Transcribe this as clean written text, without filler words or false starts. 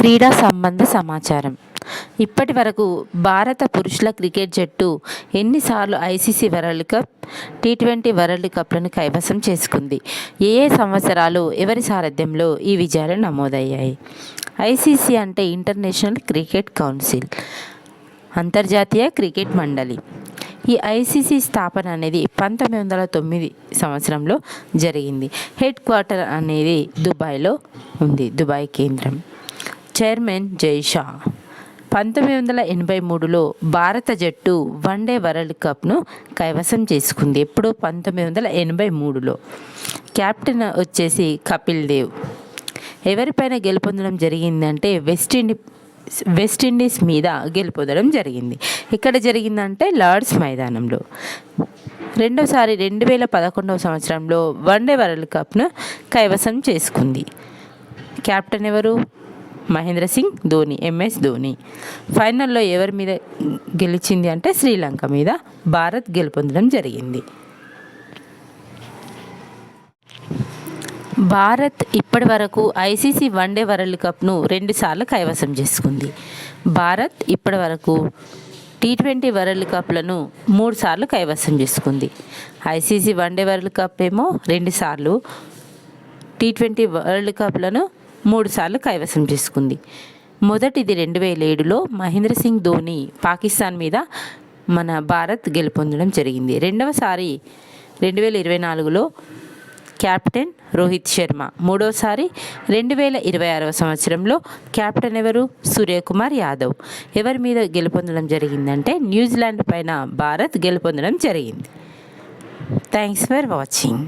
క్రీడా సంబంధ సమాచారం. ఇప్పటి వరకు భారత పురుషుల క్రికెట్ జట్టు ఎన్నిసార్లు ICC World Cup, T20 World కప్లను కైవసం చేసుకుంది? ఏ ఏ సంవత్సరాలు ఎవరి సారథ్యంలో ఈ విజయాలు నమోదయ్యాయి? ఐసీసీ అంటే ఇంటర్నేషనల్ క్రికెట్ కౌన్సిల్, అంతర్జాతీయ క్రికెట్ మండలి. ఈ ఐసీసీ స్థాపన అనేది 1909 సంవత్సరంలో జరిగింది. హెడ్ క్వార్టర్ అనేది దుబాయ్లో ఉంది, దుబాయ్ కేంద్రం. చైర్మన్ జై షా. 1983లో భారత జట్టు వన్డే వరల్డ్ కప్ను కైవసం చేసుకుంది. ఎప్పుడు? 1983లో. కెప్టెన్ వచ్చేసి కపిల్ దేవ్. ఎవరిపైన గెలుపొందడం జరిగిందంటే వెస్టిండీస్ మీద గెలుపొందడం జరిగింది. ఇక్కడ జరిగిందంటే లార్డ్స్ మైదానంలో. రెండోసారి 2011 సంవత్సరంలో వన్డే వరల్డ్ కప్ను కైవసం చేసుకుంది. కెప్టెన్ ఎవరు? మహేంద్ర సింగ్ ధోని, ఎంఎస్ ధోని. ఫైనల్లో ఎవరి మీద గెలిచింది అంటే శ్రీలంక మీద భారత్ గెలుపొందడం జరిగింది. భారత్ ఇప్పటి వరకు ఐసీసీ వన్డే వరల్డ్ కప్ను 2 సార్లు కైవసం చేసుకుంది. భారత్ ఇప్పటి వరకు టీ20 వరల్డ్ కప్లను 3 సార్లు కైవసం చేసుకుంది. ఐసీసీ వన్డే వరల్డ్ కప్ ఏమో 2 సార్లు, టీ20 వరల్డ్ కప్లను 3 సార్లు కైవసం చేసుకుంది. మొదటిది 2007లో మహేంద్ర సింగ్ ధోని పాకిస్తాన్ మీద మన భారత్ గెలుపొందడం జరిగింది. రెండవసారి 2024లో కెప్టెన్ రోహిత్ శర్మ. మూడోసారి 2026 సంవత్సరంలో కెప్టెన్ ఎవరు? సూర్యకుమార్ యాదవ్. ఎవరి మీద గెలుపొందడం జరిగిందంటే న్యూజిలాండ్ పైన భారత్ గెలుపొందడం జరిగింది. Thanks for watching.